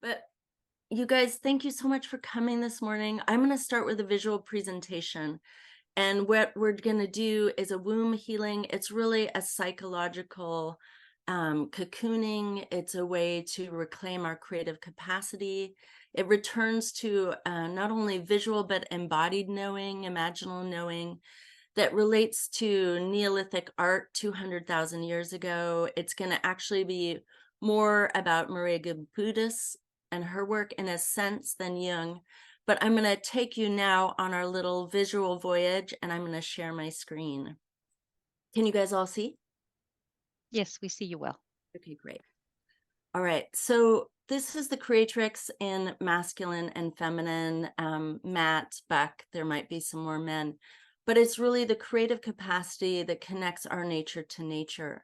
But you guys, thank you so much for coming this morning. I'm going to start with a visual presentation. And what we're going to do is a womb healing. It's really a psychological cocooning. It's a way to reclaim our creative capacity. It returns to not only visual, but embodied knowing, imaginal knowing that relates to Neolithic art 200,000 years ago. It's going to actually be more about Maria Gimbutas and her work in a sense than Jung. But I'm going to take you now on our little visual voyage, and I'm going to share my screen. Can you guys all see? Yes, we see you well. Okay, great. All right, so this is the Creatrix in masculine and feminine, Matt, Buck, there might be some more men, but it's really the creative capacity that connects our nature to nature.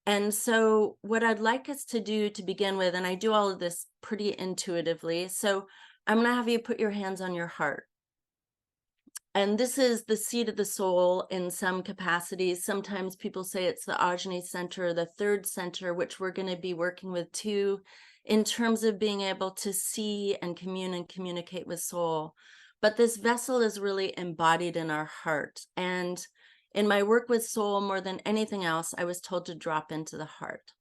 And so what I'd like us to do to begin with, and I do all of this pretty intuitively, so I'm going to have you put your hands on your heart. And this is the seat of the soul in some capacities. Sometimes people say it's the Ajna center, the third center, which we're going to be working with too, in terms of being able to see and communicate with soul. But this vessel is really embodied in our heart. And in my work with soul, more than anything else, I was told to drop into the heart.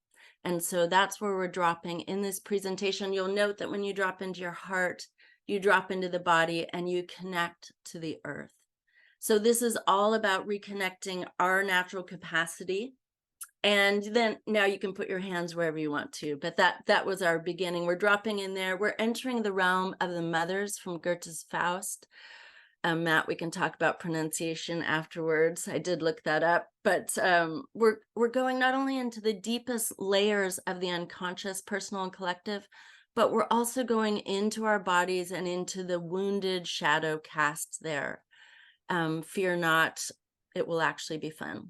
And so that's where we're dropping in this presentation. You'll note that when you drop into your heart, you drop into the body and you connect to the earth. So this is all about reconnecting our natural capacity. And then now you can put your hands wherever you want to, but that was our beginning. We're dropping in there. We're entering the realm of the mothers from Goethe's Faust. Matt, we can talk about pronunciation afterwards. I did look that up, but we're going not only into the deepest layers of the unconscious, personal and collective, but we're also going into our bodies and into the wounded shadow cast there. Fear not, it will actually be fun.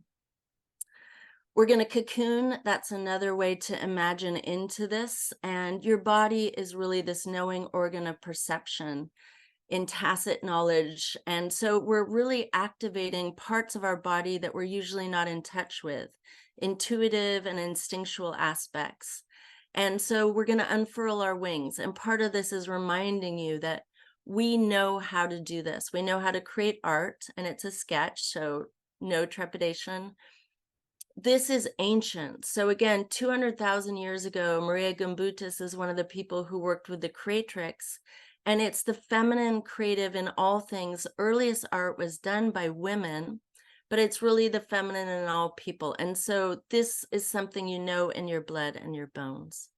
We're going to cocoon. That's another way to imagine into this. And your body is really this knowing organ of perception in tacit knowledge. And so we're really activating parts of our body that we're usually not in touch with, intuitive and instinctual aspects. And so we're going to unfurl our wings. And part of this is reminding you that we know how to do this. We know how to create art, and it's a sketch, so no trepidation. This is ancient. So again, 200,000 years ago, Maria Gimbutas is one of the people who worked with the Creatrix, and it's the feminine creative in all things. Earliest art was done by women, but it's really the feminine in all people. And so this is something you know in your blood and your bones.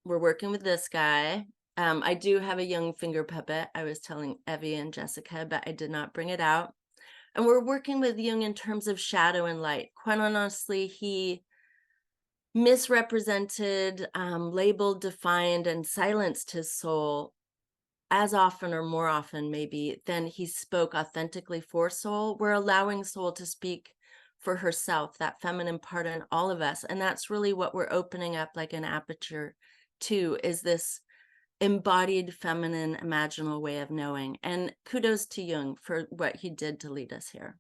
We're working with this guy. I do have a Jung finger puppet. I was telling Evie and Jessica, but I did not bring it out. And we're working with Jung in terms of shadow and light. Quite honestly, he misrepresented, labeled, defined, and silenced his soul as often or more often maybe than he spoke authentically for soul. We're allowing soul to speak for herself, that feminine part in all of us. And that's really what we're opening up like an aperture to, is this embodied feminine imaginal way of knowing. And kudos to Jung for what he did to lead us here.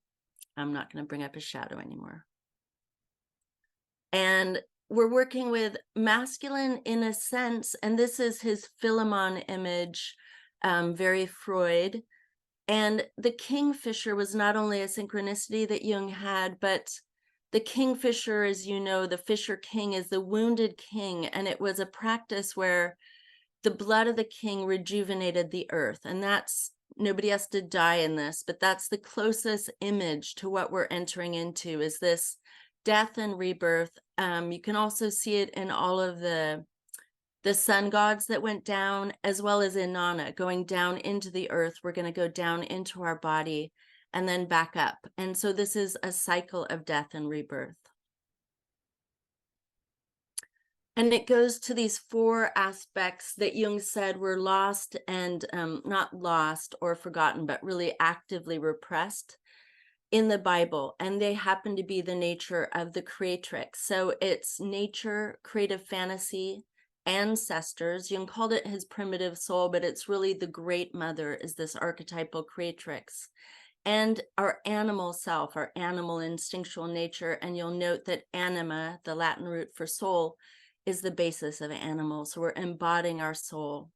I'm not going to bring up his shadow anymore. And we're working with masculine in a sense, and this is his Philemon image, very Freud. And the kingfisher was not only a synchronicity that Jung had, but the kingfisher, as you know, the fisher king is the wounded king. And it was a practice where the blood of the king rejuvenated the earth. And that's, nobody has to die in this, but that's the closest image to what we're entering into, is this death and rebirth. You can also see it in all of the sun gods that went down, as well as in Nana, going down into the earth. We're going to go down into our body and then back up. And so this is a cycle of death and rebirth. And it goes to these four aspects that Jung said were lost and not lost or forgotten, but really actively repressed in the Bible. And they happen to be the nature of the Creatrix. So it's nature, creative fantasy, ancestors. Jung called it his primitive soul, but it's really the great mother is this archetypal Creatrix. And our animal self, our animal instinctual nature. And you'll note that anima, the Latin root for soul, is the basis of animals. So we're embodying our soul.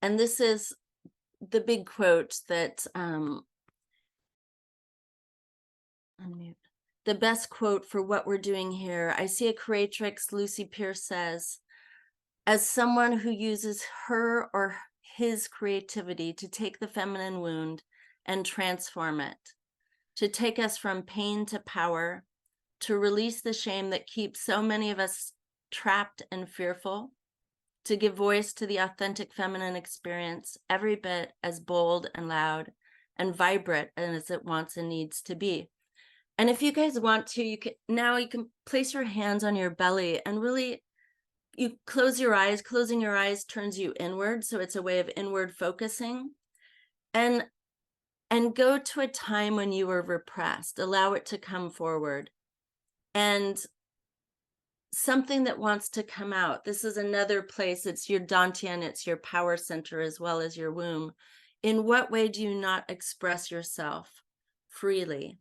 And this is the big quote that the best quote for what we're doing here. I see a creatrix, Lucy Pierce says, as someone who uses her or his creativity to take the feminine wound and transform it, to take us from pain to power, to release the shame that keeps so many of us trapped and fearful, to give voice to the authentic feminine experience, every bit as bold and loud and vibrant as it wants and needs to be. And if you guys want to, you can place your hands on your belly and really, you close your eyes. Closing your eyes turns you inward, so it's a way of inward focusing. And go to a time when you were repressed. Allow it to come forward. And something that wants to come out. This is another place. It's your dantian, it's your power center as well as your womb. In what way do you not express yourself freely?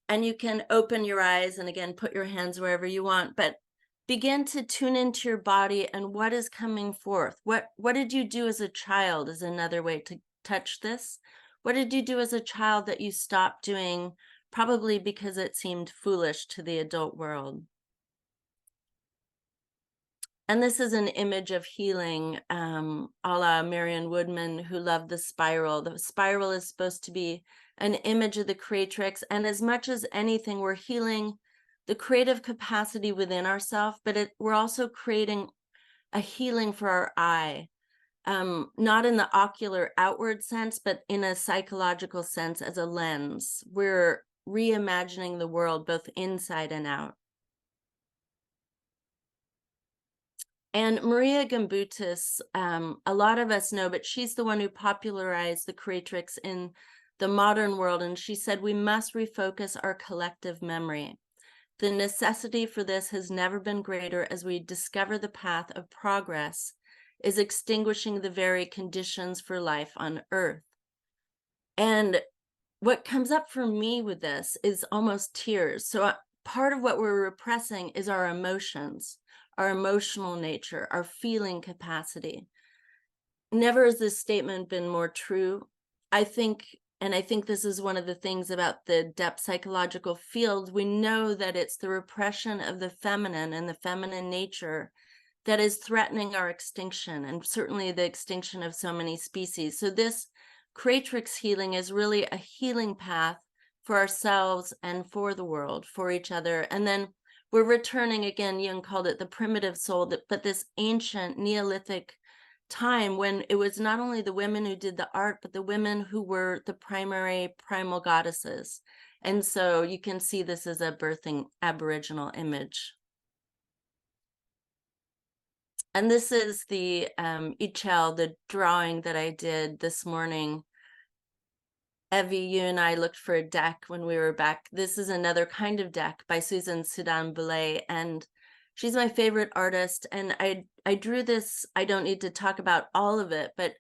And you can open your eyes and again, put your hands wherever you want, but begin to tune into your body and what is coming forth. What did you do as a child is another way to touch this. What did you do as a child that you stopped doing, probably because it seemed foolish to the adult world? And this is an image of healing, a la Marion Woodman, who loved the spiral. The spiral is supposed to be an image of the creatrix. And as much as anything, we're healing the creative capacity within ourselves, but we're also creating a healing for our eye, not in the ocular outward sense, but in a psychological sense as a lens. We're reimagining the world both inside and out. And Maria Gimbutas, a lot of us know, but she's the one who popularized the creatrix in the modern world. And she said, we must refocus our collective memory. The necessity for this has never been greater as we discover the path of progress is extinguishing the very conditions for life on Earth. And what comes up for me with this is almost tears. So part of what we're repressing is our emotions, our emotional nature, our feeling capacity. Never has this statement been more true. I think this is one of the things about the depth psychological field. We know that it's the repression of the feminine and the feminine nature that is threatening our extinction, and certainly the extinction of so many species. So this creatrix healing is really a healing path for ourselves and for the world, for each other. And then we're returning again, Jung called it the primitive soul, but this ancient Neolithic time when it was not only the women who did the art, but the women who were the primary primal goddesses. And so you can see this as a birthing Aboriginal image. And this is the Ichel, the drawing that I did this morning. Evie, you and I looked for a deck when we were back. This is another kind of deck by Susan Sudan Boulay, and she's my favorite artist. And I drew this. I don't need to talk about all of it, but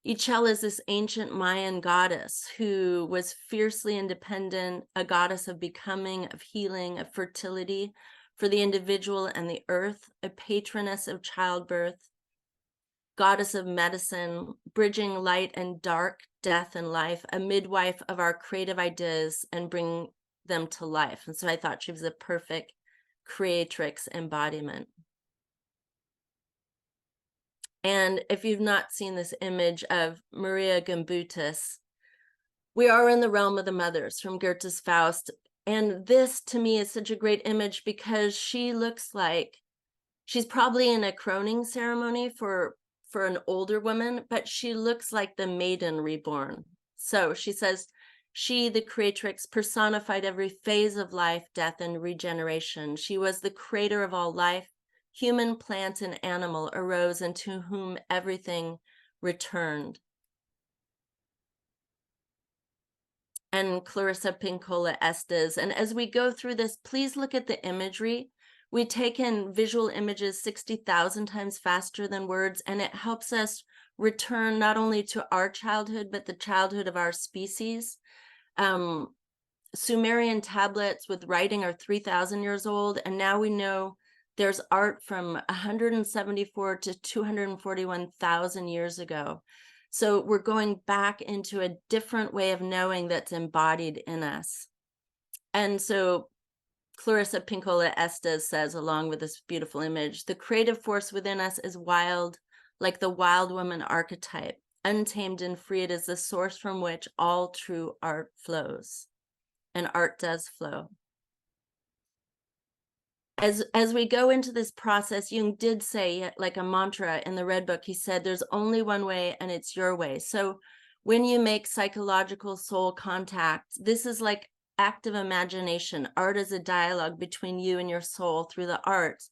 Ichel is this ancient Mayan goddess who was fiercely independent, a goddess of becoming, of healing, of fertility for the individual and the earth, a patroness of childbirth, goddess of medicine, bridging light and dark, death and life, a midwife of our creative ideas and bring them to life. And so I thought she was a perfect creatrix embodiment. And if you've not seen this image of Maria Gimbutas, we are in the realm of the mothers from Goethe's Faust. And this to me is such a great image because she looks like she's probably in a croning ceremony for an older woman, but she looks like the maiden reborn. So she says, she, the creatrix, personified every phase of life, death, and regeneration. She was the creator of all life. Human, plant, and animal arose, and to whom everything returned. And Clarissa Pinkola Estes. And as we go through this, please look at the imagery. We take in visual images 60,000 times faster than words, and it helps us return not only to our childhood, but the childhood of our species. Sumerian tablets with writing are 3,000 years old, and now we know there's art from 174 to 241,000 years ago. So we're going back into a different way of knowing that's embodied in us. And so Clarissa Pinkola Estes says, along with this beautiful image, the creative force within us is wild, like the wild woman archetype. Untamed and free, it is the source from which all true art flows. And art does flow. As we go into this process, Jung did say, like a mantra in the Red Book, he said, there's only one way and it's your way. So when you make psychological soul contact, this is like active imagination. Art is a dialogue between you and your soul through the art.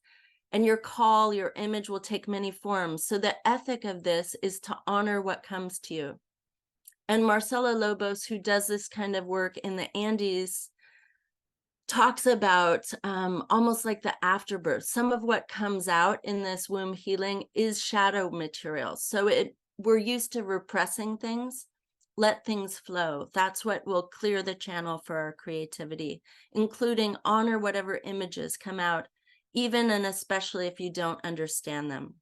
And your call, your image will take many forms. So the ethic of this is to honor what comes to you. And Marcela Lobos, who does this kind of work in the Andes, talks about almost like the afterbirth. Some of what comes out in this womb healing is shadow material. So we're used to repressing things. Let things flow. That's what will clear the channel for our creativity, including honor whatever images come out, even and especially if you don't understand them.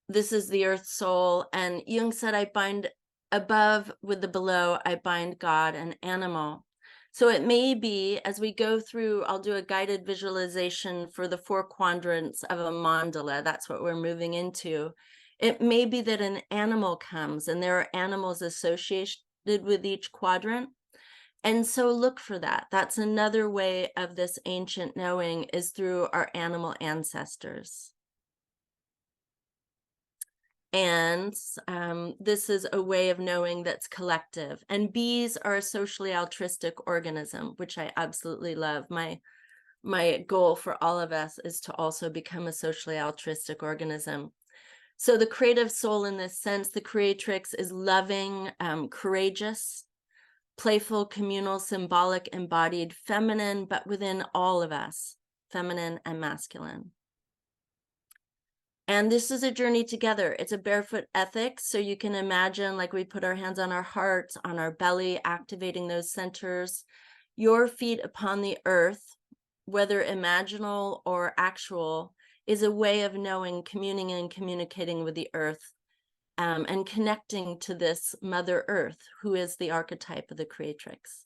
This is the earth soul. And Jung said, I bind above with the below, I bind God and animal. So it may be, as we go through, I'll do a guided visualization for the 4 quadrants of a mandala. That's what we're moving into. It may be that an animal comes, and there are animals associated with each quadrant. And so look for that. That's another way of this ancient knowing, is through our animal ancestors. And this is a way of knowing that's collective. And bees are a socially altruistic organism, which I absolutely love. My goal for all of us is to also become a socially altruistic organism. So the creative soul, in this sense, the creatrix, is loving, courageous, playful, communal, symbolic, embodied, feminine, but within all of us, feminine and masculine. And this is a journey together. It's a barefoot ethic. So you can imagine, like, we put our hands on our heart, on our belly, activating those centers. Your feet upon the earth, whether imaginal or actual, is a way of knowing, communing and communicating with the earth, and connecting to this Mother Earth, who is the archetype of the creatrix.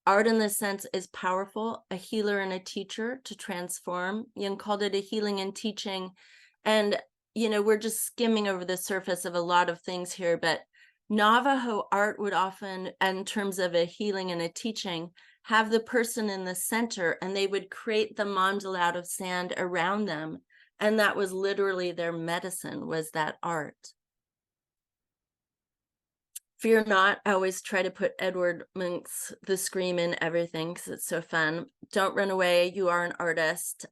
Art, in this sense, is powerful, a healer and a teacher to transform. Jung called it a healing and teaching. And, you know, we're just skimming over the surface of a lot of things here, but Navajo art would often, in terms of a healing and a teaching, have the person in the center, and they would create the mandala out of sand around them. And that was literally their medicine, was that art. Fear not. I always try to put Edward Munch's The Scream in everything because it's so fun. Don't run away. You are an artist.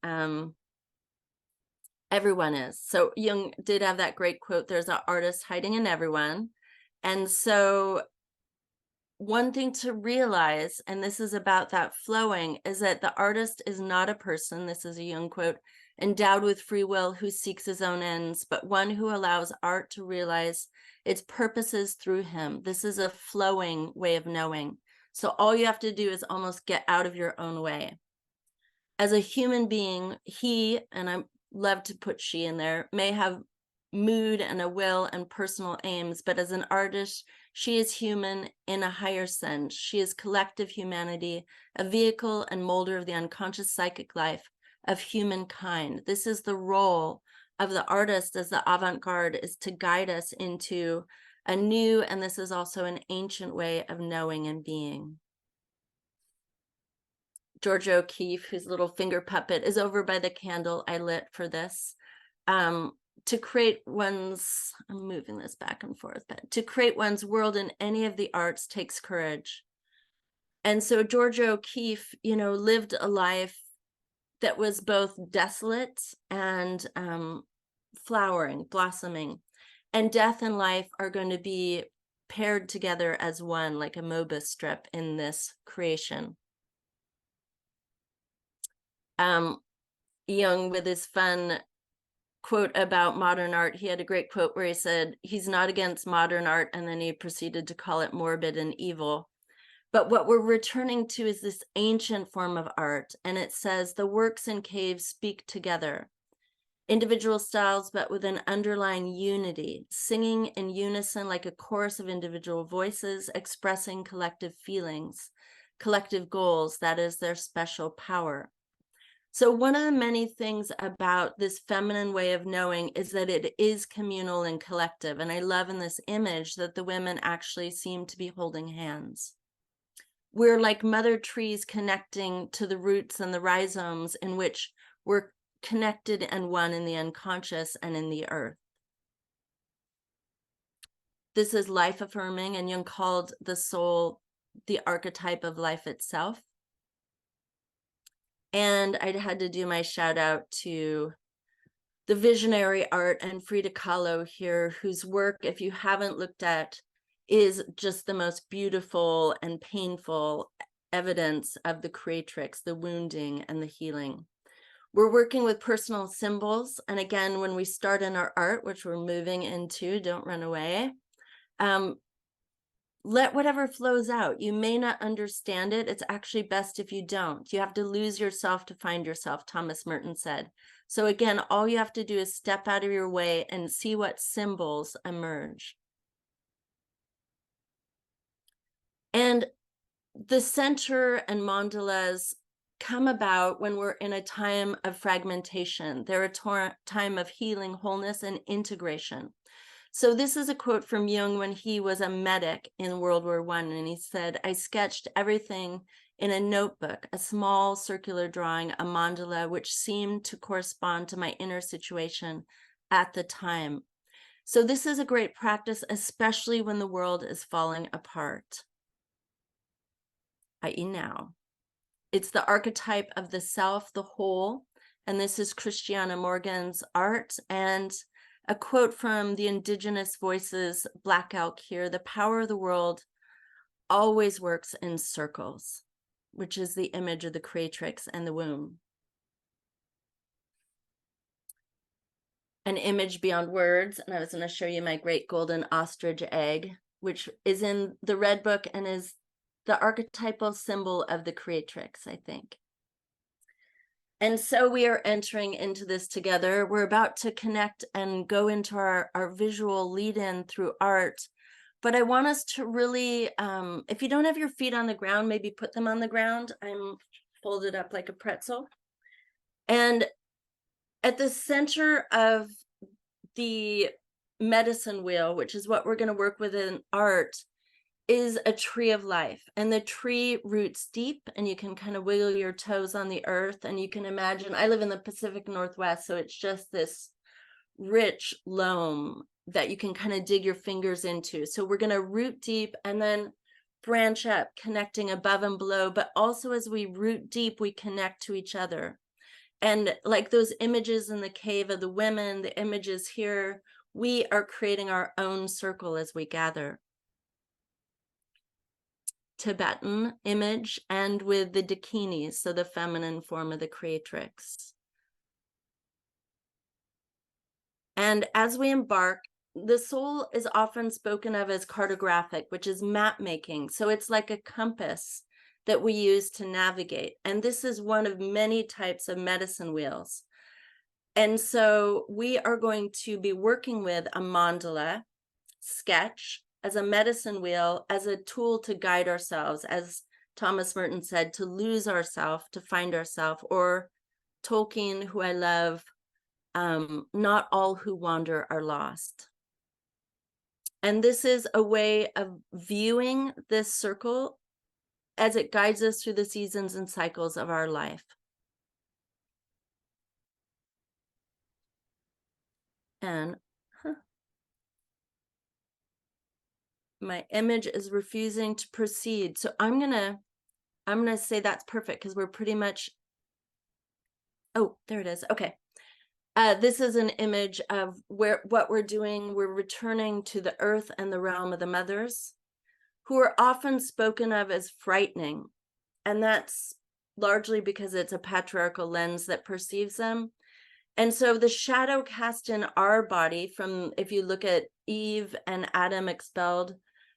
Everyone is. So Jung did have that great quote, there's an artist hiding in everyone. And so one thing to realize, and this is about that flowing, is that the artist is not a person, this is a Jung quote, endowed with free will who seeks his own ends, but one who allows art to realize its purposes through him. This is a flowing way of knowing. So all you have to do is almost get out of your own way. As a human being, he, and I love to put she in there, may have mood and a will and personal aims, but as an artist, she is human in a higher sense. She is collective humanity, a vehicle and molder of the unconscious psychic life of humankind. This is the role of the artist as the avant-garde, is to guide us into a new, and this is also an ancient way of knowing and being. Georgia O'Keeffe, whose little finger puppet is over by the candle I lit for this, to create one's, I'm moving this back and forth, but to create one's world in any of the arts takes courage. And so Georgia O'Keeffe, you know, lived a life that was both desolate and flowering, blossoming. And death and life are going to be paired together as one, like a Mobius strip in this creation. Jung, with his fun quote about modern art. He had a great quote where he said, he's not against modern art, and then he proceeded to call it morbid and evil. But what we're returning to is this ancient form of art, and it says, the works in caves speak together. Individual styles, but with an underlying unity, singing in unison like a chorus of individual voices, expressing collective feelings, collective goals, that is their special power. So one of the many things about this feminine way of knowing is that it is communal and collective. And I love in this image that the women actually seem to be holding hands. We're like mother trees connecting to the roots and the rhizomes, in which we're connected and one in the unconscious and in the earth. This is life affirming, and Jung called the soul the archetype of life itself. And I had to do my shout out to the visionary art and Frida Kahlo here, whose work, if you haven't looked at, is just the most beautiful and painful evidence of the creatrix, the wounding and the healing. We're working with personal symbols. And again, when we start in our art, which we're moving into, don't run away, let whatever flows out. You may not understand it. It's actually best if you don't. You have to lose yourself to find yourself, Thomas Merton said. So again, all you have to do is step out of your way and see what symbols emerge. And the center and mandalas come about when we're in a time of fragmentation. They're a time of healing, wholeness, and integration. So this is a quote from Jung when he was a medic in World War I, and he said, I sketched everything in a notebook, a small circular drawing, a mandala, which seemed to correspond to my inner situation at the time. So this is a great practice, especially when the world is falling apart, i.e. now. It's the archetype of the self, the whole, and this is Christiana Morgan's art. And a quote from the Indigenous Voices Black Elk here, the power of the world always works in circles, which is the image of the creatrix and the womb. An image beyond words, and I was going to show you my great golden ostrich egg, which is in the Red Book and is the archetypal symbol of the creatrix, I think. And so we are entering into this together. We're about to connect and go into our visual lead-in through art. But I want us to really, if you don't have your feet on the ground, maybe put them on the ground. I'm folded up like a pretzel. And at the center of the medicine wheel, which is what we're going to work with in art, is a tree of life. And the tree roots deep, and you can kind of wiggle your toes on the earth. And you can imagine, I live in the Pacific Northwest, so it's just this rich loam that you can kind of dig your fingers into. So we're going to root deep and then branch up, connecting above and below. But also as we root deep, we connect to each other. And like those images in the cave of the women, the images here, we are creating our own circle as we gather. Tibetan image, and with the dakinis, so the feminine form of the creatrix. And as we embark, the soul is often spoken of as cartographic, which is map making. So it's like a compass that we use to navigate. And this is one of many types of medicine wheels. And so we are going to be working with a mandala sketch as a medicine wheel, as a tool to guide ourselves, as Thomas Merton said, to lose ourselves, to find ourselves, or Tolkien, who I love, not all who wander are lost. And this is a way of viewing this circle as it guides us through the seasons and cycles of our life. And my image is refusing to proceed. So I'm gonna say that's perfect, because we're pretty much, oh, there it is. Okay. This is an image of what we're doing. We're returning to the earth and the realm of the mothers, who are often spoken of as frightening. And that's largely because it's a patriarchal lens that perceives them. And so the shadow cast in our body from, if you look at Eve and Adam expelled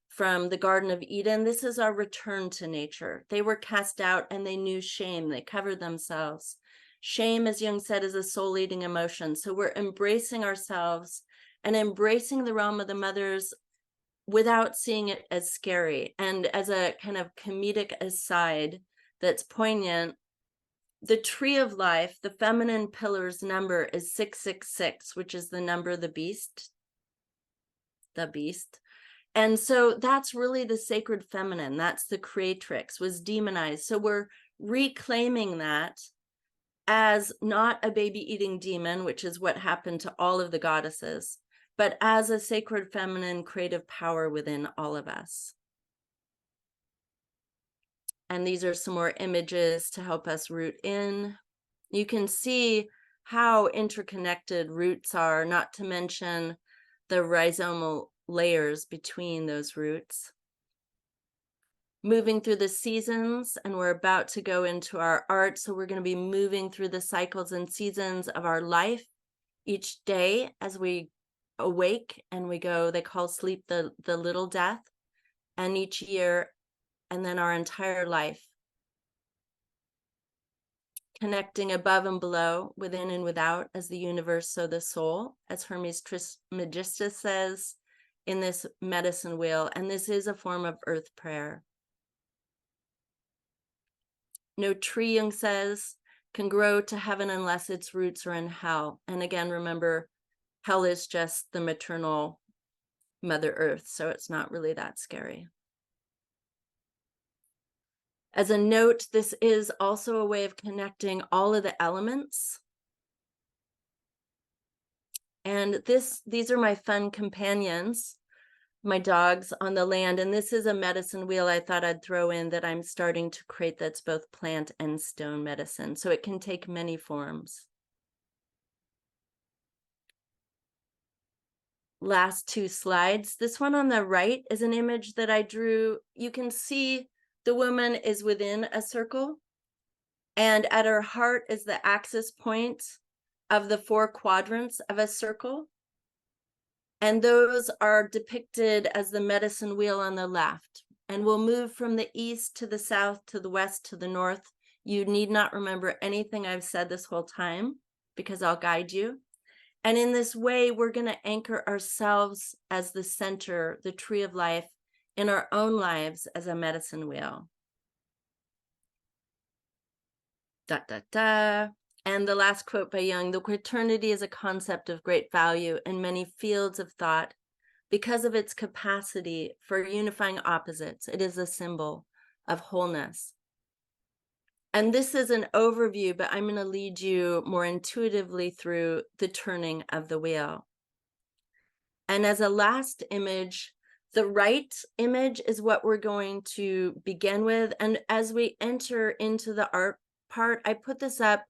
from the Garden of Eden, this is our return to nature. They were cast out and they knew shame. They covered themselves. Shame, as Jung said, is a soul-eating emotion. So we're embracing ourselves and embracing the realm of the mothers without seeing it as scary. And as a kind of comedic aside that's poignant, the tree of life, the feminine pillar's number is 666, which is the number of the beast. And so that's really the sacred feminine. That's the creatrix, was demonized. So we're reclaiming that as not a baby-eating demon, which is what happened to all of the goddesses, but as a sacred feminine creative power within all of us. And these are some more images to help us root in. You can see how interconnected roots are, not to mention the rhizomal layers between those roots. Moving through the seasons, and we're about to go into our art. So we're going to be moving through the cycles and seasons of our life each day as we awake and we go, they call sleep the little death, and each year, and then our entire life. Connecting above and below, within and without, as the universe, so the soul, as Hermes Trismegistus says in this medicine wheel. And this is a form of earth prayer. No tree, Jung says, can grow to heaven unless its roots are in hell. And again, remember, hell is just the maternal Mother Earth, so it's not really that scary. As a note, this is also a way of connecting all of the elements. And these are my fun companions, my dogs on the land. And this is a medicine wheel I thought I'd throw in that I'm starting to create that's both plant and stone medicine. So it can take many forms. Last two slides. This one on the right is an image that I drew. You can see the woman is within a circle, and at her heart is the axis point of the 4 quadrants of a circle. And those are depicted as the medicine wheel on the left. And we'll move from the east to the south, to the west, to the north. You need not remember anything I've said this whole time, because I'll guide you. And in this way, we're going to anchor ourselves as the center, the tree of life, in our own lives as a medicine wheel. And the last quote by Jung: the quaternity is a concept of great value in many fields of thought because of its capacity for unifying opposites. It is a symbol of wholeness. And this is an overview, but I'm going to lead you more intuitively through the turning of the wheel. And as a last image, the right image is what we're going to begin with. And as we enter into the art part, I put this up.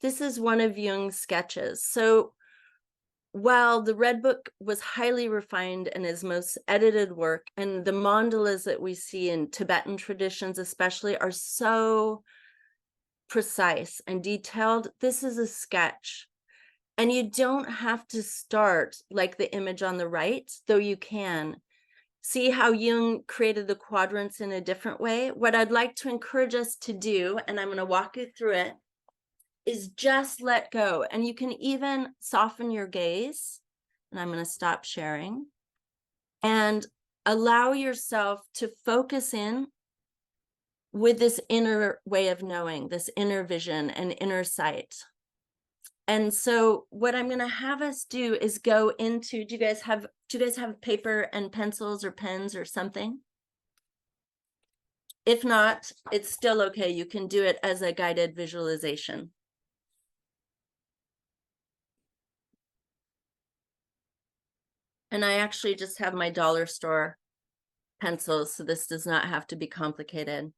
This is one of Jung's sketches. So while the Red Book was highly refined in his most edited work, and the mandalas that we see in Tibetan traditions especially are so precise and detailed, this is a sketch. And you don't have to start like the image on the right, though you can. See how Jung created the quadrants in a different way? What I'd like to encourage us to do, and I'm going to walk you through it, is just let go. And you can even soften your gaze. And I'm going to stop sharing. And allow yourself to focus in with this inner way of knowing, this inner vision and inner sight. And so what I'm going to have us do is go into, do you guys have paper and pencils or pens or something? If not, it's still okay. You can do it as a guided visualization. And I actually just have my dollar store pencils, so this does not have to be complicated.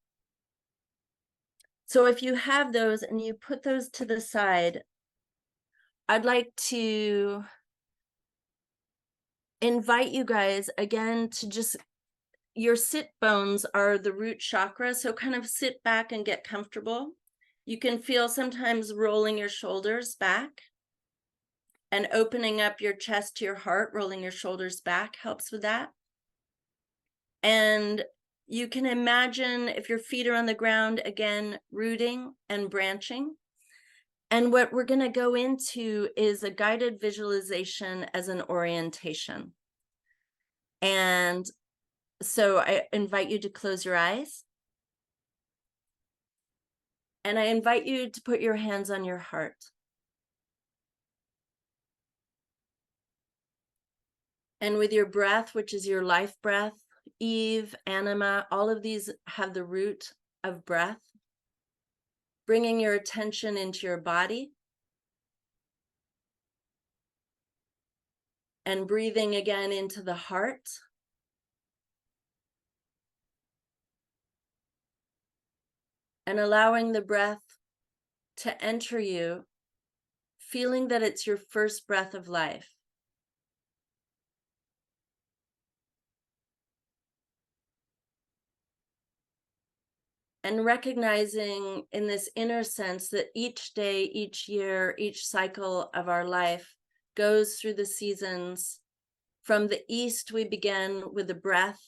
So if you have those and you put those to the side, I'd like to invite you guys again to just, your sit bones are the root chakra, so kind of sit back and get comfortable. You can feel sometimes rolling your shoulders back. And opening up your chest to your heart, rolling your shoulders back helps with that. And you can imagine if your feet are on the ground, again, rooting and branching. And what we're going to go into is a guided visualization as an orientation. And so I invite you to close your eyes. And I invite you to put your hands on your heart. And with your breath, which is your life breath, Eve, anima, all of these have the root of breath. Bringing your attention into your body. And breathing again into the heart. And allowing the breath to enter you, feeling that it's your first breath of life. And recognizing in this inner sense that each day, each year, each cycle of our life goes through the seasons. From the east, we begin with the breath.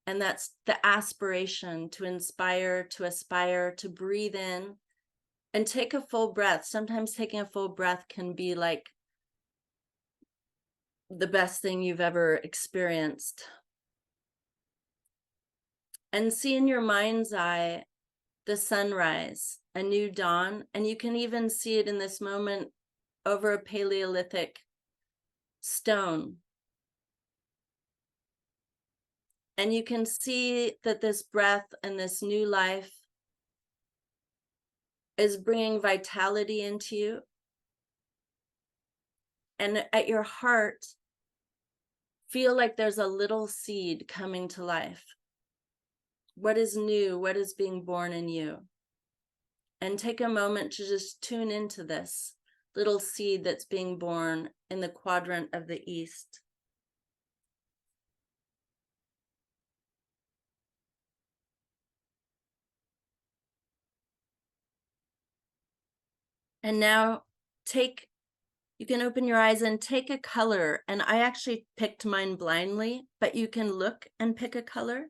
And that's the aspiration to inspire, to aspire, to breathe in and take a full breath. Sometimes taking a full breath can be like the best thing you've ever experienced. And see in your mind's eye the sunrise, a new dawn, and you can even see it in this moment over a Paleolithic stone. And you can see that this breath and this new life is bringing vitality into you. And at your heart, feel like there's a little seed coming to life. What is new? What is being born in you? And take a moment to just tune into this little seed that's being born in the quadrant of the east. And now you can open your eyes and take a color. And I actually picked mine blindly, but you can look and pick a color.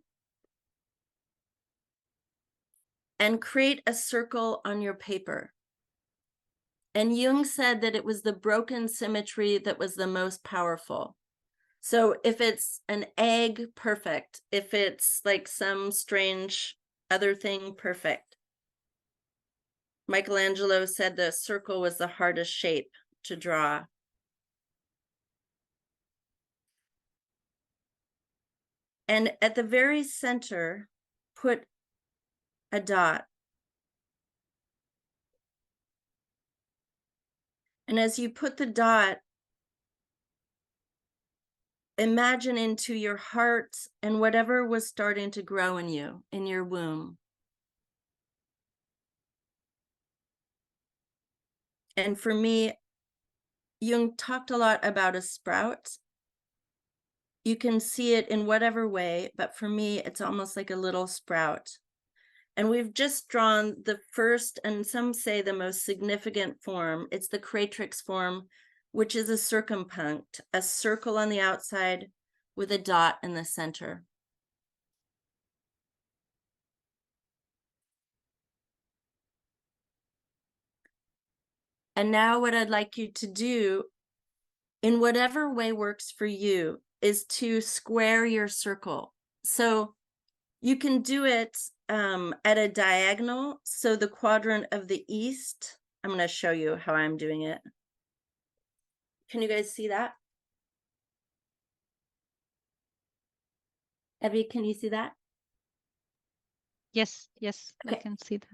And create a circle on your paper. And Jung said that it was the broken symmetry that was the most powerful. So if it's an egg, perfect. If it's like some strange other thing, perfect. Michelangelo said the circle was the hardest shape to draw. And at the very center, put a dot. And as you put the dot, imagine into your heart and whatever was starting to grow in you, in your womb. And for me, Jung talked a lot about a sprout. You can see it in whatever way, but for me, it's almost like a little sprout. And we've just drawn the first, and some say the most significant form. It's the Creatrix form, which is a circumpunct, a circle on the outside with a dot in the center. And now what I'd like you to do, in whatever way works for you, is to square your circle. So you can do it at a diagonal. So the quadrant of the east, I'm going to show you how I'm doing it. Can you guys see that? Evie, can you see that? Yes, Okay. I can see that.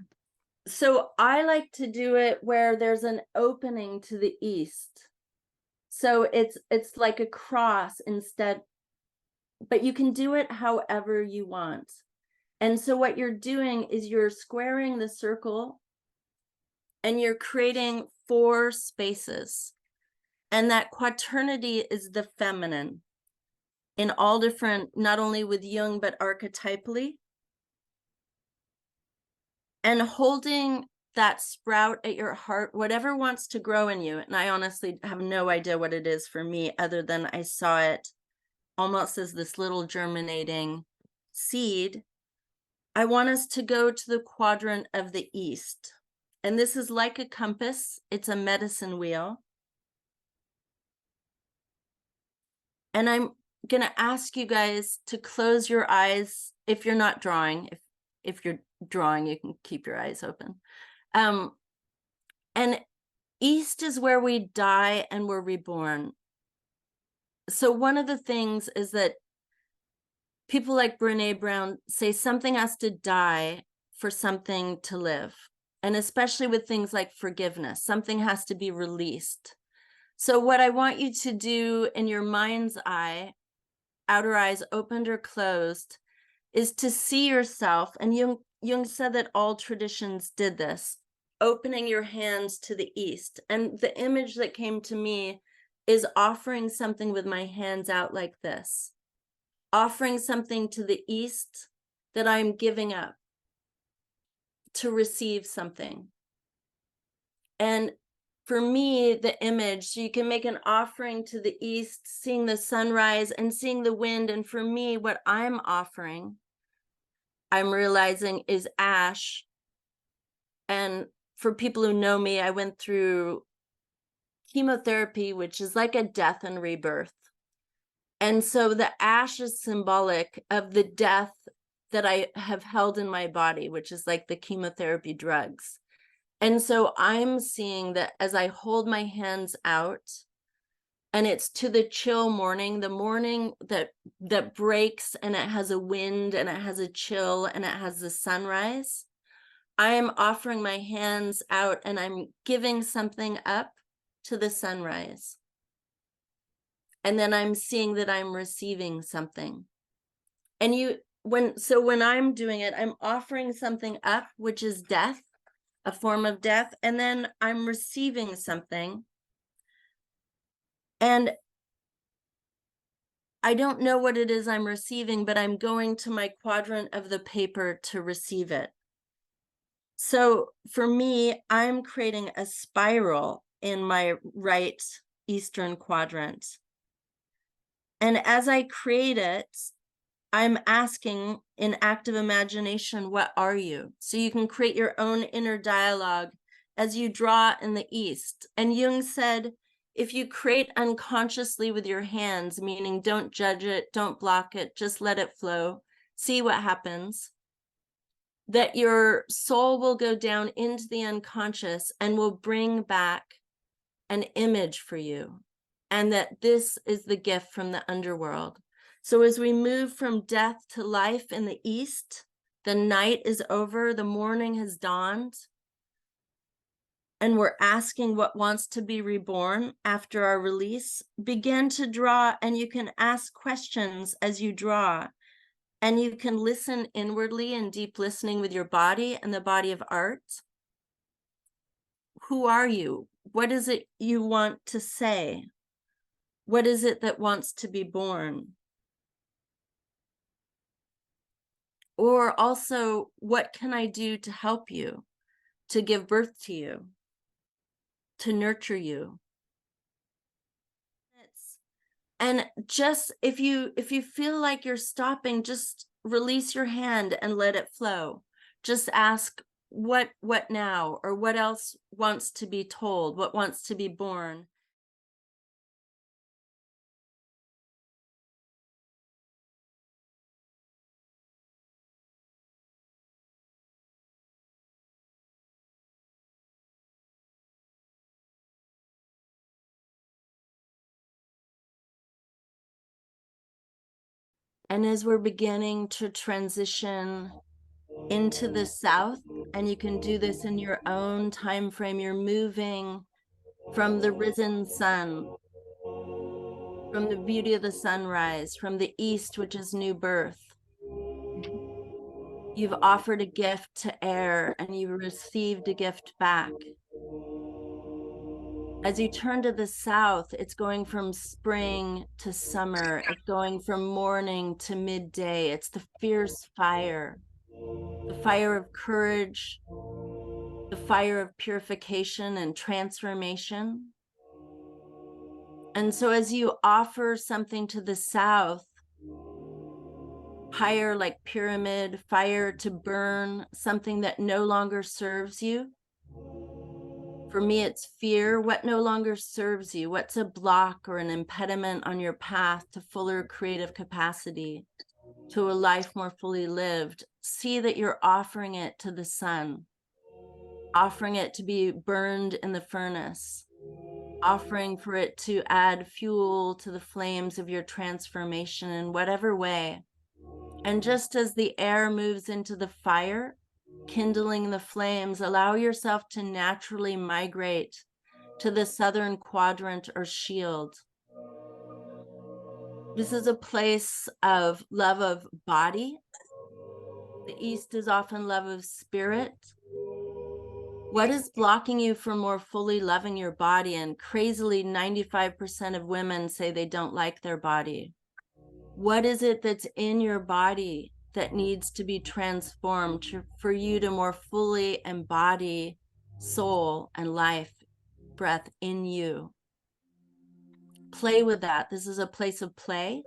So I like to do it where there's an opening to the east. So it's like a cross instead, but you can do it however you want. And so what you're doing is you're squaring the circle and you're creating 4 spaces. And that quaternity is the feminine in all different, not only with Jung, but archetypally. And holding that sprout at your heart, whatever wants to grow in you. And I honestly have no idea what it is for me, other than I saw it almost as this little germinating seed. I want us to go to the quadrant of the east. And this is like a compass. It's a medicine wheel. And I'm going to ask you guys to close your eyes if you're not drawing. If you're drawing, you can keep your eyes open. And east is where we die and we're reborn. So one of the things is that people like Brené Brown say something has to die for something to live. And especially with things like forgiveness, something has to be released. So what I want you to do in your mind's eye, outer eyes opened or closed, is to see yourself. And Jung said that all traditions did this, opening your hands to the east. And the image that came to me is offering something with my hands out like this, offering something to the east that I'm giving up to receive something. And for me, the image, so you can make an offering to the east, seeing the sunrise and seeing the wind. And for me, what I'm offering, I'm realizing, is ash. And for people who know me, I went through chemotherapy, which is like a death and rebirth. And so the ash is symbolic of the death that I have held in my body, which is like the chemotherapy drugs. And so I'm seeing that as I hold my hands out, and it's to the chill morning, the morning that breaks and it has a wind and it has a chill and it has the sunrise. I am offering my hands out and I'm giving something up to the sunrise. And then I'm seeing that I'm receiving something. And when I'm doing it, I'm offering something up, which is death, a form of death, and then I'm receiving something. And I don't know what it is I'm receiving, but I'm going to my quadrant of the paper to receive it. So for me, I'm creating a spiral in my right eastern quadrant. And as I create it, I'm asking in active imagination, what are you? So you can create your own inner dialogue as you draw in the east. And Jung said, if you create unconsciously with your hands, meaning don't judge it, don't block it, just let it flow, see what happens, that your soul will go down into the unconscious and will bring back an image for you. And that this is the gift from the underworld. So as we move from death to life in the east, the night is over, the morning has dawned, and we're asking what wants to be reborn after our release. Begin to draw, and you can ask questions as you draw, and you can listen inwardly in deep listening with your body and the body of art. Who are you? What is it you want to say? What is it that wants to be born? Or also, what can I do to help you, to give birth to you, to nurture you? And just if you feel like you're stopping, just release your hand and let it flow. Just ask, what now? Or what else wants to be told? What wants to be born? And as we're beginning to transition into the south, and you can do this in your own time frame, you're moving from the risen sun, from the beauty of the sunrise, from the east, which is new birth. You've offered a gift to air and you received a gift back. As you turn to the south, it's going from spring to summer. It's going from morning to midday. It's the fierce fire, the fire of courage, the fire of purification and transformation. And so as you offer something to the south, higher like pyramid, fire to burn something that no longer serves you. For me, it's fear. What no longer serves you? What's a block or an impediment on your path to fuller creative capacity, to a life more fully lived? See that you're offering it to the sun, offering it to be burned in the furnace, offering for it to add fuel to the flames of your transformation in whatever way. And just as the air moves into the fire, kindling the flames, allow yourself to naturally migrate to the southern quadrant or shield. This is a place of love of body. The east is often love of spirit. What is blocking you from more fully loving your body? And crazily, 95% of women say they don't like their body. What is it that's in your body that needs to be transformed for you to more fully embody soul and life, breath in you? Play with that. This is a place of play.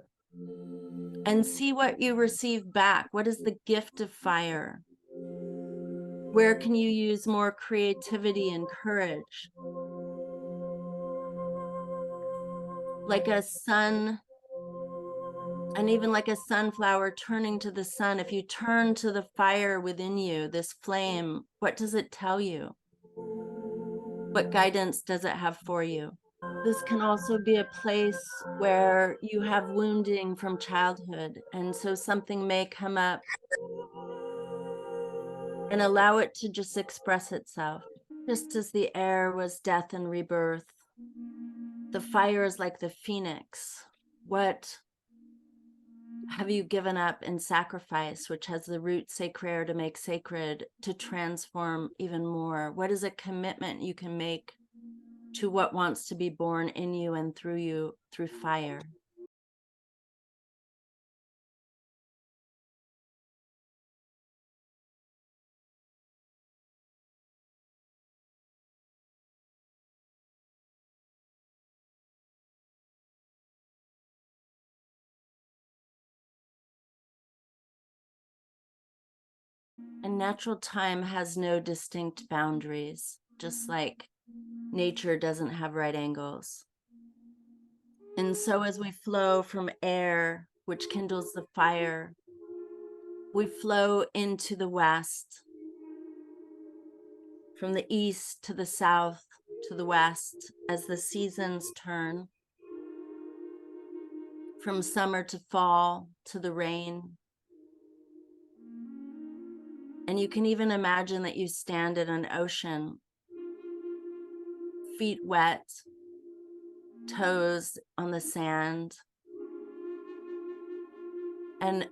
And see what you receive back. What is the gift of fire? Where can you use more creativity and courage? Like a sun, and even like a sunflower turning to the sun, if you turn to the fire within you, this flame, what does it tell you? What guidance does it have for you? This can also be a place where you have wounding from childhood. And so something may come up, and allow it to just express itself. Just as the air was death and rebirth, the fire is like the phoenix. What have you given up in sacrifice, which has the root sacrare to make sacred, to transform even more? What is a commitment you can make to what wants to be born in you and through you through fire? And natural time has no distinct boundaries, just like nature doesn't have right angles. And so as we flow from air, which kindles the fire, we flow into the west, from the east to the south to the west, as the seasons turn, from summer to fall to the rain. And you can even imagine that you stand at an ocean, feet wet, toes on the sand. And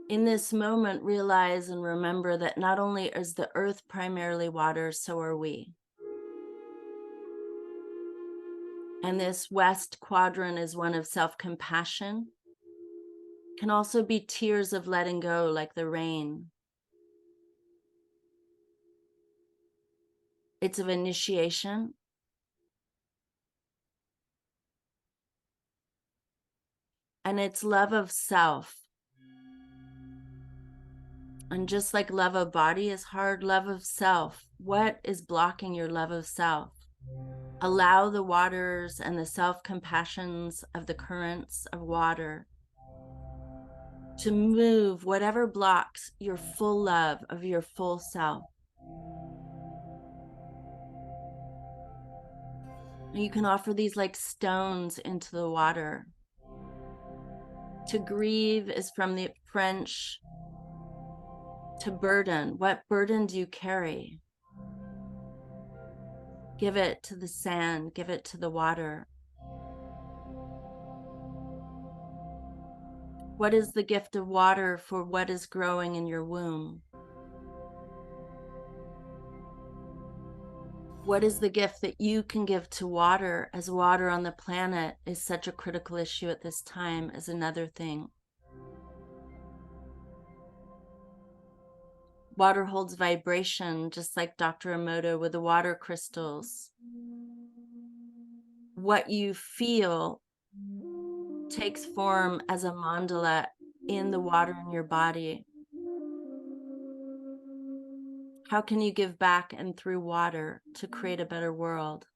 in this moment, realize and remember that not only is the earth primarily water, so are we. And this west quadrant is one of self-compassion. Can also be tears of letting go, like the rain. It's of initiation. And it's love of self. And just like love of body is hard, love of self. What is blocking your love of self? Allow the waters and the self-compassions of the currents of water to move whatever blocks your full love of your full self. And you can offer these like stones into the water. To grieve is from the French to burden. What burden do you carry? Give it to the sand, give it to the water. What is the gift of water for what is growing in your womb? What is the gift that you can give to water, as water on the planet is such a critical issue at this time, is another thing. Water holds vibration, just like Dr. Emoto with the water crystals. What you feel takes form as a mandala in the water in your body. How can you give back and through water to create a better world?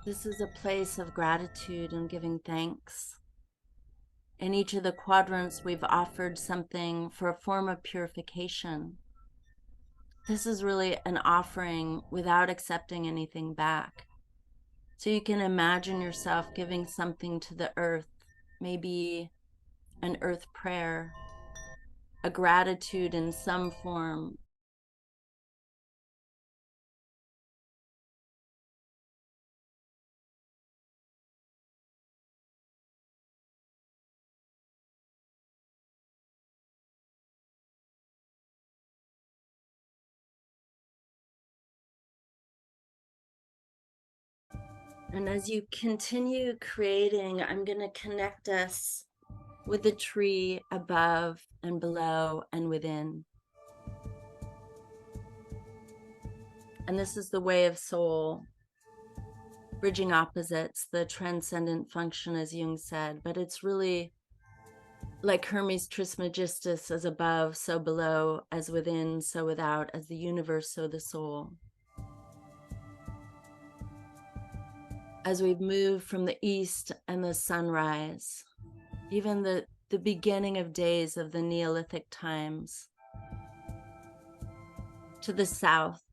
This is a place of gratitude and giving thanks. In each of the quadrants, we've offered something for a form of purification. This is really an offering without accepting anything back. So you can imagine yourself giving something to the earth, maybe an earth prayer, a gratitude in some form. And as you continue creating, I'm going to connect us with the tree above and below and within. And this is the way of soul, bridging opposites, the transcendent function, as Jung said. But it's really like Hermes Trismegistus, as above, so below, as within, so without, as the universe, so the soul. As we've moved from the east and the sunrise, even the beginning of days of the Neolithic times, to the south,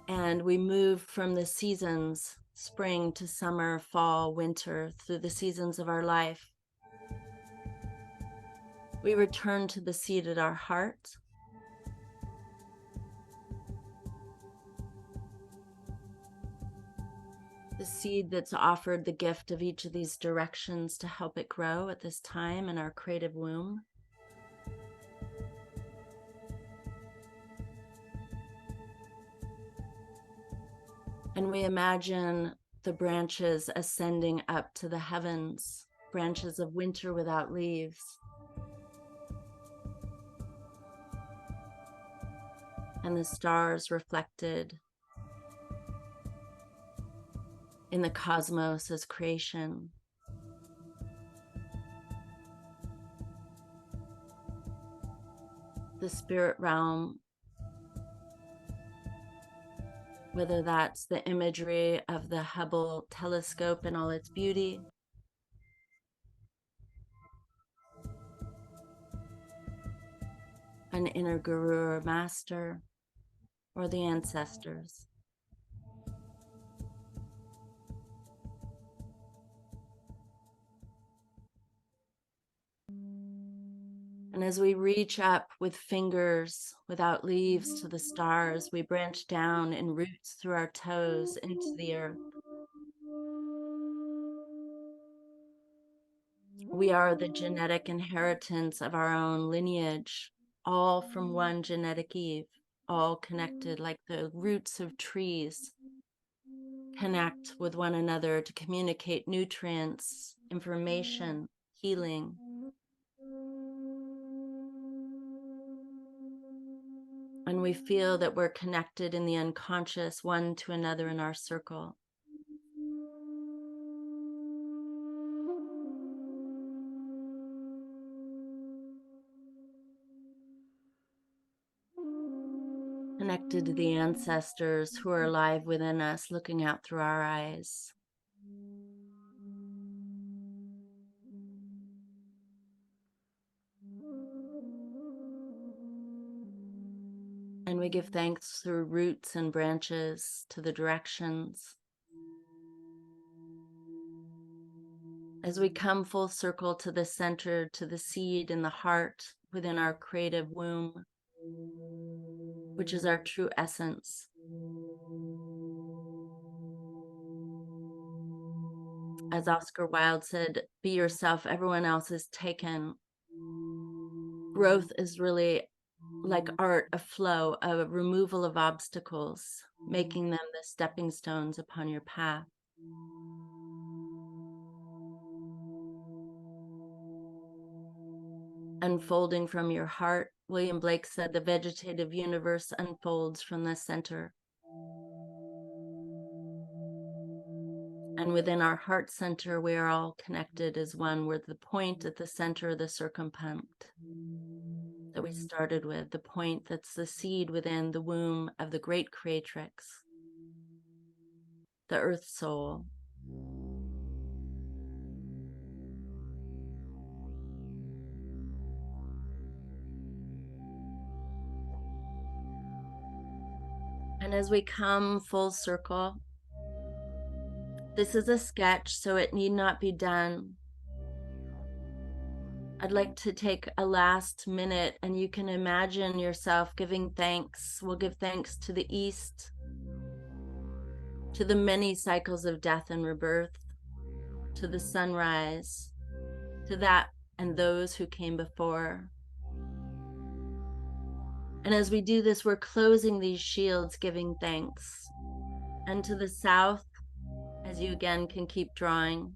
and we move from the seasons, spring to summer, fall, winter, through the seasons of our life. We return to the seat at our heart. The seed that's offered the gift of each of these directions to help it grow at this time in our creative womb. And we imagine the branches ascending up to the heavens, branches of winter without leaves. And the stars reflected in the cosmos as creation. The spirit realm, whether that's the imagery of the Hubble telescope in all its beauty, an inner guru or master, or the ancestors. And as we reach up with fingers without leaves to the stars, we branch down in roots through our toes into the earth. We are the genetic inheritance of our own lineage, all from one genetic Eve, all connected like the roots of trees connect with one another to communicate nutrients, information, healing. And we feel that we're connected in the unconscious, one to another in our circle. Connected to the ancestors who are alive within us, looking out through our eyes. And we give thanks through roots and branches to the directions. As we come full circle to the center, to the seed in the heart within our creative womb, which is our true essence. As Oscar Wilde said, be yourself, everyone else is taken. Growth is really like art, a flow, a removal of obstacles, making them the stepping stones upon your path. Unfolding from your heart, William Blake said, the vegetative universe unfolds from the center. And within our heart center, we are all connected as one. We're the point at the center of the circumpunct that we started with, the point that's the seed within the womb of the great Creatrix, the earth soul. And as we come full circle, this is a sketch, so it need not be done. I'd like to take a last minute, and you can imagine yourself giving thanks. We'll give thanks to the East, to the many cycles of death and rebirth, to the sunrise, to that and those who came before. And as we do this, we're closing these shields, giving thanks. And to the south, as you again can keep drawing,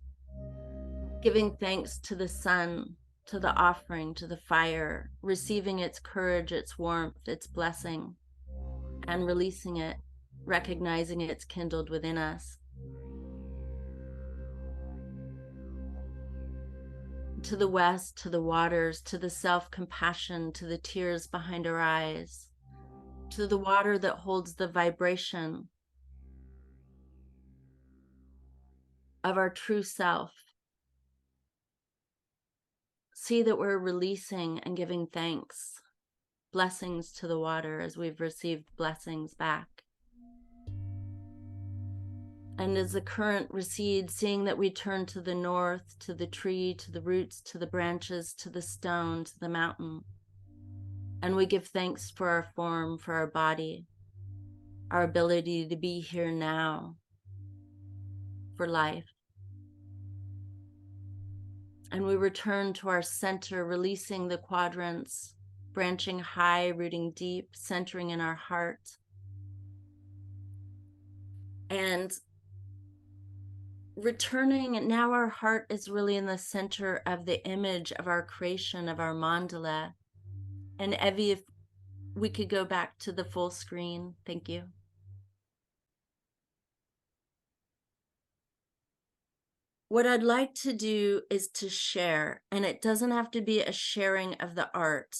giving thanks to the sun, to the offering, to the fire, receiving its courage, its warmth, its blessing, and releasing it, recognizing it's kindled within us. To the west, to the waters, to the self-compassion, to the tears behind our eyes, to the water that holds the vibration of our true self. See that we're releasing and giving thanks, blessings to the water as we've received blessings back. And as the current recedes, seeing that we turn to the north, to the tree, to the roots, to the branches, to the stone, to the mountain. And we give thanks for our form, for our body, our ability to be here now, for life. And we return to our center, releasing the quadrants, branching high, rooting deep, centering in our heart. And returning, and now our heart is really in the center of the image of our creation, of our mandala. And Evie, if we could go back to the full screen, thank you. What I'd like to do is to share, and it doesn't have to be a sharing of the art.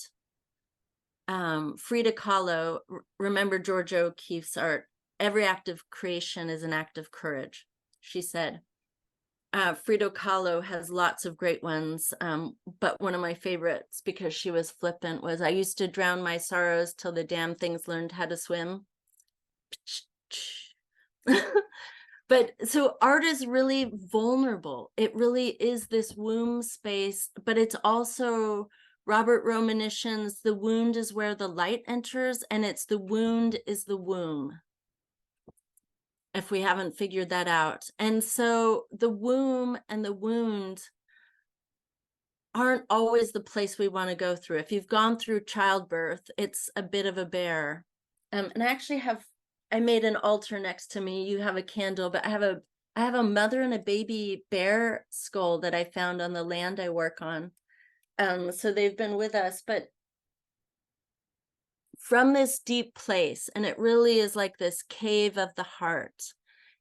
Frida Kahlo, remember George O'Keeffe's art, every act of creation is an act of courage, she said. Frida Kahlo has lots of great ones, but one of my favorites, because she was flippant, was, I used to drown my sorrows till the damn things learned how to swim. But so art is really vulnerable. It really is this womb space, but it's also Robert Romanyshyn's The Wound is Where the Light Enters, and it's the wound is the womb, if we haven't figured that out. And so the womb and the wound aren't always the place we want to go through. If you've gone through childbirth, it's a bit of a bear. And I actually I made an altar next to me. You have a candle, but I have a mother and a baby bear skull that I found on the land I work on. So they've been with us, but from this deep place, and it really is like this cave of the heart.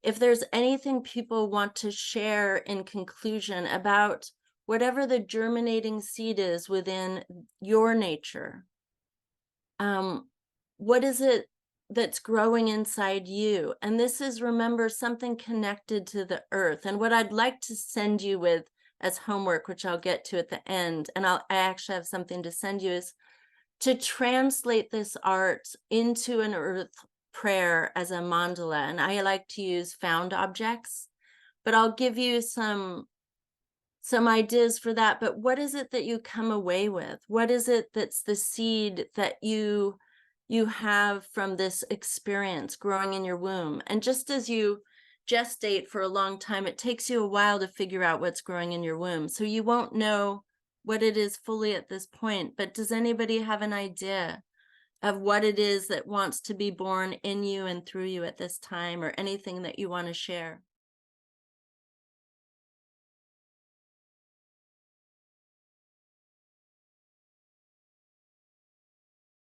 If there's anything people want to share in conclusion about whatever the germinating seed is within your nature, what is it that's growing inside you? And this is, remember, something connected to the earth. And what I'd like to send you with as homework, which I'll get to at the end, and I actually have something to send you, is to translate this art into an earth prayer as a mandala. And I like to use found objects, but I'll give you some ideas for that. But what is it that you come away with? What is it that's the seed that you have from this experience growing in your womb? And just as you gestate for a long time, it takes you a while to figure out what's growing in your womb. So you won't know what it is fully at this point. But does anybody have an idea of what it is that wants to be born in you and through you at this time, or anything that you want to share?